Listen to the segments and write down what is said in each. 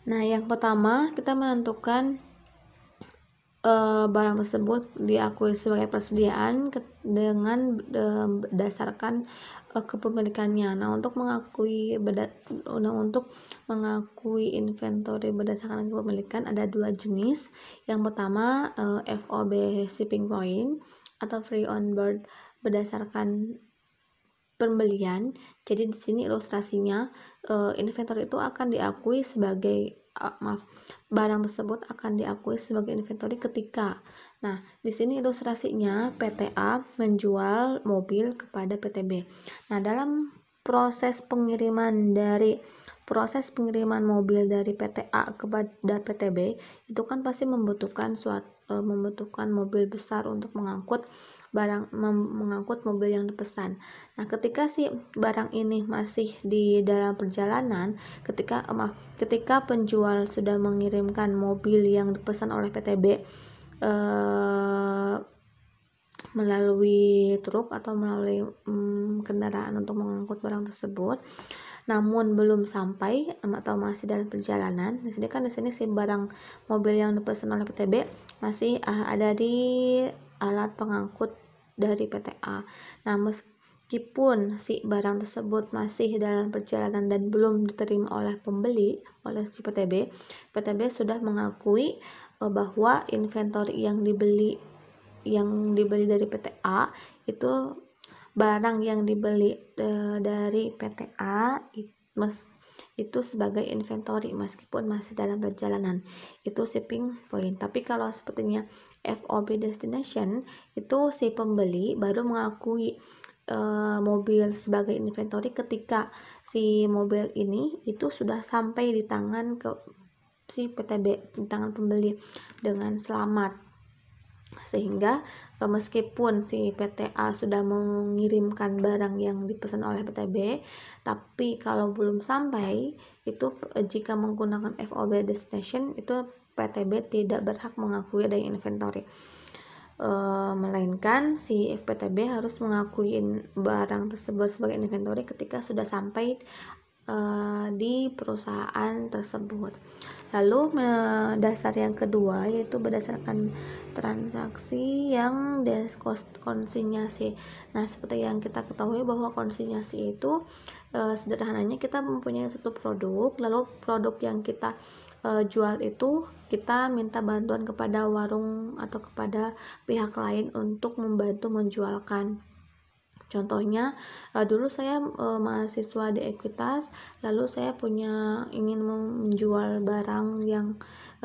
Nah, yang pertama kita menentukan barang tersebut diakui sebagai persediaan dengan berdasarkan kepemilikannya. Nah, untuk mengakui inventory berdasarkan kepemilikan ada dua jenis. Yang pertama FOB shipping point atau free on board berdasarkan pembelian. Jadi di sini ilustrasinya inventory itu akan diakui sebagai barang tersebut akan diakui sebagai inventory ketika. Nah, di sini ilustrasinya PTA menjual mobil kepada PTB. Nah, dalam proses pengiriman mobil dari PTA kepada PTB itu kan pasti membutuhkan mobil besar untuk mengangkut mobil yang dipesan. Nah, ketika si barang ini masih di dalam perjalanan, ketika penjual sudah mengirimkan mobil yang dipesan oleh PTB melalui truk atau melalui kendaraan untuk mengangkut barang tersebut, namun belum sampai atau masih dalam perjalanan. Di sini si barang mobil yang dipesan oleh PTB masih ada di alat pengangkut dari PTA. Nah, meskipun si barang tersebut masih dalam perjalanan dan belum diterima oleh pembeli, oleh si PTB sudah mengakui bahwa inventory yang dibeli dari PTA itu barang yang dibeli dari PTA itu sebagai inventory meskipun masih dalam perjalanan, itu shipping point. Tapi kalau sepertinya FOB destination itu si pembeli baru mengakui mobil sebagai inventory ketika si mobil ini itu sudah sampai di tangan si PTB, di tangan pembeli dengan selamat. Sehingga meskipun si PTA sudah mengirimkan barang yang dipesan oleh PTB, tapi kalau belum sampai itu jika menggunakan FOB destination itu PTB tidak berhak mengakui adanya inventory, melainkan si PTB harus mengakui barang tersebut sebagai inventory ketika sudah sampai di perusahaan tersebut. Lalu dasar yang kedua yaitu berdasarkan transaksi yang konsinyasi. Nah, seperti yang kita ketahui bahwa konsinyasi itu sederhananya kita mempunyai suatu produk, lalu produk yang kita jual itu kita minta bantuan kepada warung atau kepada pihak lain untuk membantu menjualkan. Contohnya dulu saya mahasiswa di Ekuitas, lalu saya ingin menjual barang yang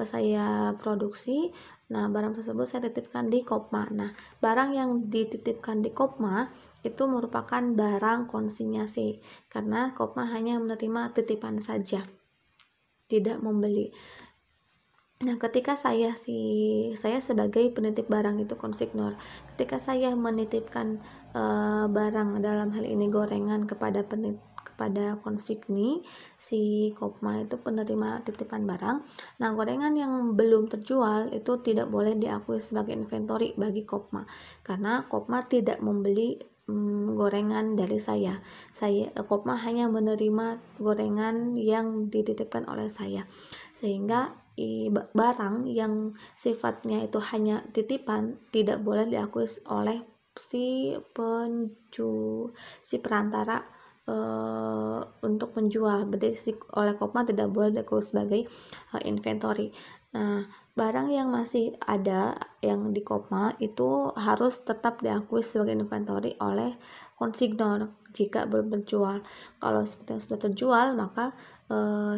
saya produksi. Nah, barang tersebut saya titipkan di Kopma. Nah, barang yang dititipkan di Kopma itu merupakan barang konsinyasi karena Kopma hanya menerima titipan saja, tidak membeli. Nah, ketika saya sebagai penitip barang itu konsignor, ketika saya menitipkan barang, dalam hal ini gorengan, kepada konsigni, si Kopma itu penerima titipan barang. Nah, gorengan yang belum terjual itu tidak boleh diakui sebagai inventory bagi Kopma karena Kopma tidak membeli gorengan dari saya. Kopma hanya menerima gorengan yang dititipkan oleh saya, sehingga barang yang sifatnya itu hanya titipan tidak boleh diakui oleh si perantara untuk menjual. Berarti oleh Kopma tidak boleh diakui sebagai inventory. Nah, barang yang masih ada yang di Kopma itu harus tetap diakui sebagai inventory oleh konsignor jika belum terjual. Kalau seperti yang sudah terjual, maka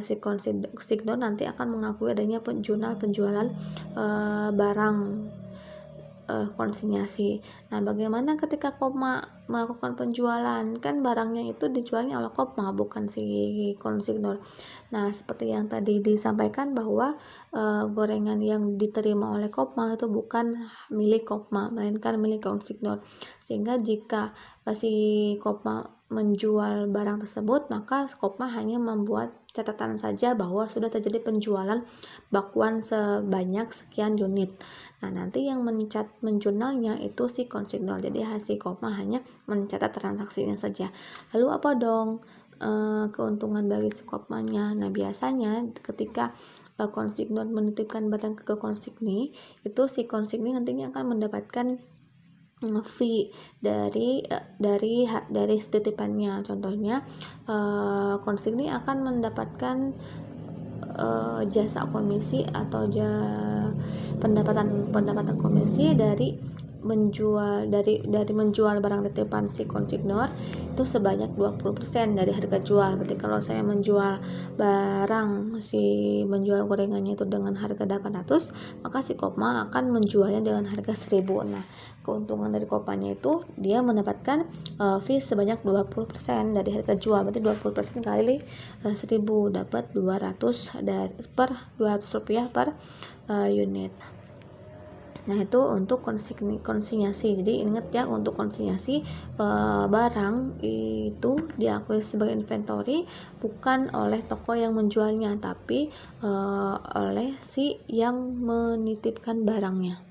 si konsignor nanti akan mengakui adanya penjualan barang konsinyasi. Nah, bagaimana ketika Kopma melakukan penjualan? Kan barangnya itu dijualnya oleh Kopma, bukan si konsignor. Nah, seperti yang tadi disampaikan bahwa gorengan yang diterima oleh Kopma itu bukan milik Kopma, melainkan milik konsignor. Sehingga jika si Kopma menjual barang tersebut, maka Kopma hanya membuat catatan saja bahwa sudah terjadi penjualan bakwan sebanyak sekian unit. Nah, nanti yang menjurnalnya itu si konsignor. Jadi hasil Kopma hanya mencatat transaksinya saja. Lalu apa dong keuntungan bagi si kopmanya. Nah, biasanya ketika konsignor menitipkan barang ke konsigni, itu si konsigni nantinya akan mendapatkan fee dari titipannya. Contohnya konsigni akan mendapatkan jasa komisi atau pendapatan komisi dari menjual barang titipan si konsignor itu sebanyak 20% dari harga jual. Berarti kalau saya menjual gorengannya itu dengan harga 800, maka si Kopma akan menjualnya dengan harga 1000. Nah, keuntungan dari Kopmanya itu dia mendapatkan fee sebanyak 20% dari harga jual. Berarti 20% kali 1000 dapat 200 rupiah per unit. Nah, itu untuk konsinyasi. Jadi ingat ya, untuk konsinyasi barang itu diakui sebagai inventory bukan oleh toko yang menjualnya, tapi oleh si yang menitipkan barangnya.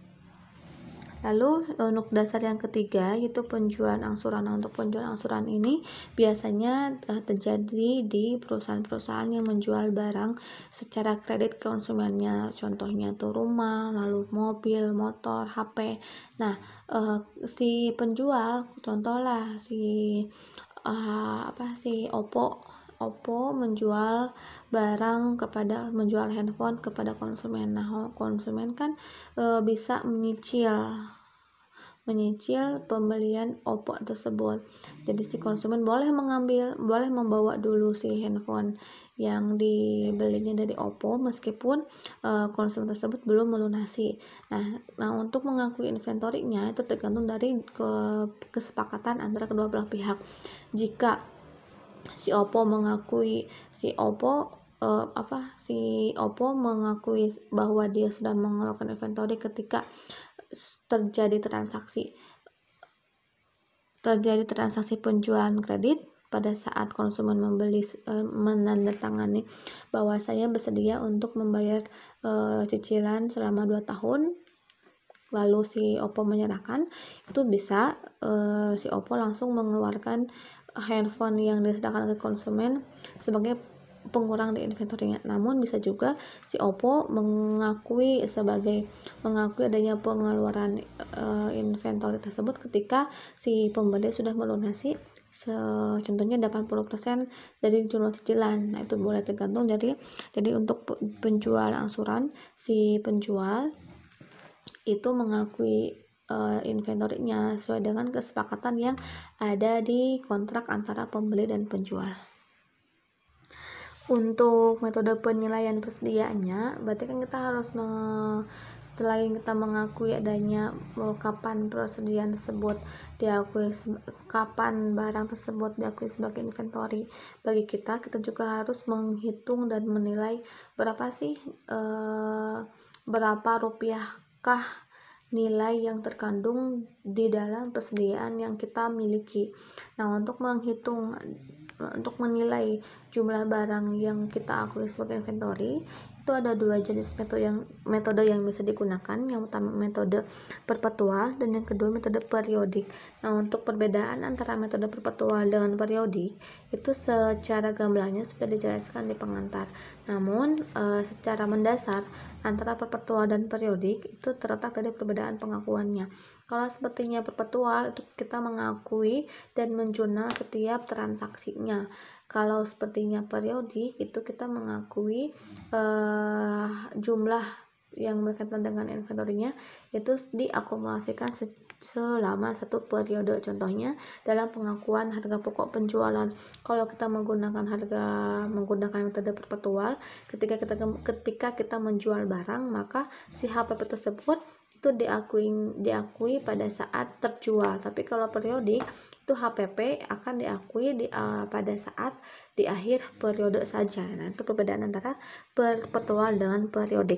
Lalu untuk dasar yang ketiga yaitu penjualan angsuran. Nah, untuk penjualan angsuran ini biasanya terjadi di perusahaan-perusahaan yang menjual barang secara kredit ke konsumennya. Contohnya tuh rumah, lalu mobil, motor, HP. Nah, si penjual, contohlah si Oppo menjual handphone kepada konsumen. Nah, konsumen kan bisa menyicil pembelian Oppo tersebut. Jadi si konsumen boleh membawa dulu si handphone yang dibelinya dari Oppo meskipun konsumen tersebut belum melunasi. Nah, untuk mengakui inventory-nya itu tergantung dari kesepakatan antara kedua belah pihak. Jika si Oppo mengakui bahwa dia sudah mengeluarkan inventory ketika terjadi transaksi penjualan kredit pada saat konsumen menandatangani bahwa saya bersedia untuk membayar cicilan selama 2 tahun, lalu si Oppo menyerahkan, itu bisa si Oppo langsung mengeluarkan handphone yang disediakan ke konsumen sebagai pengurang di inventory-nya. Namun bisa juga si Oppo mengakui adanya pengeluaran inventory tersebut ketika si pembeli sudah melunasi contohnya 80% dari jumlah cicilan. Nah, itu boleh tergantung jadi untuk penjual angsuran, si penjual itu mengakui inventory-nya sesuai dengan kesepakatan yang ada di kontrak antara pembeli dan penjual. Untuk metode penilaian persediaannya, berarti kan kita harus setelah kita mengakui adanya kapan persediaan tersebut diakui, kapan barang tersebut diakui sebagai inventory, bagi kita juga harus menghitung dan menilai berapa rupiahkah nilai yang terkandung di dalam persediaan yang kita miliki. Nah, untuk menilai jumlah barang yang kita akui sebagai inventory itu ada 2 jenis metode yang bisa digunakan. Yang pertama metode perpetual dan yang kedua metode periodik. Nah, untuk perbedaan antara metode perpetual dengan periodik itu secara gamblangnya sudah dijelaskan di pengantar. Namun secara mendasar antara perpetual dan periodik itu terletak dari perbedaan pengakuannya. Kalau sepertinya perpetual itu kita mengakui dan menjurnal setiap transaksinya. Kalau sepertinya periodik itu kita mengakui jumlah yang berkaitan dengan inventory-nya itu diakumulasikan selama 1 periode. Contohnya dalam pengakuan harga pokok penjualan, kalau kita menggunakan metode perpetual, ketika kita menjual barang, maka si HPP tersebut itu diakui pada saat terjual. Tapi kalau periodik itu HPP akan diakui pada saat di akhir periode saja. Nah, itu perbedaan antara perpetual dengan periodik.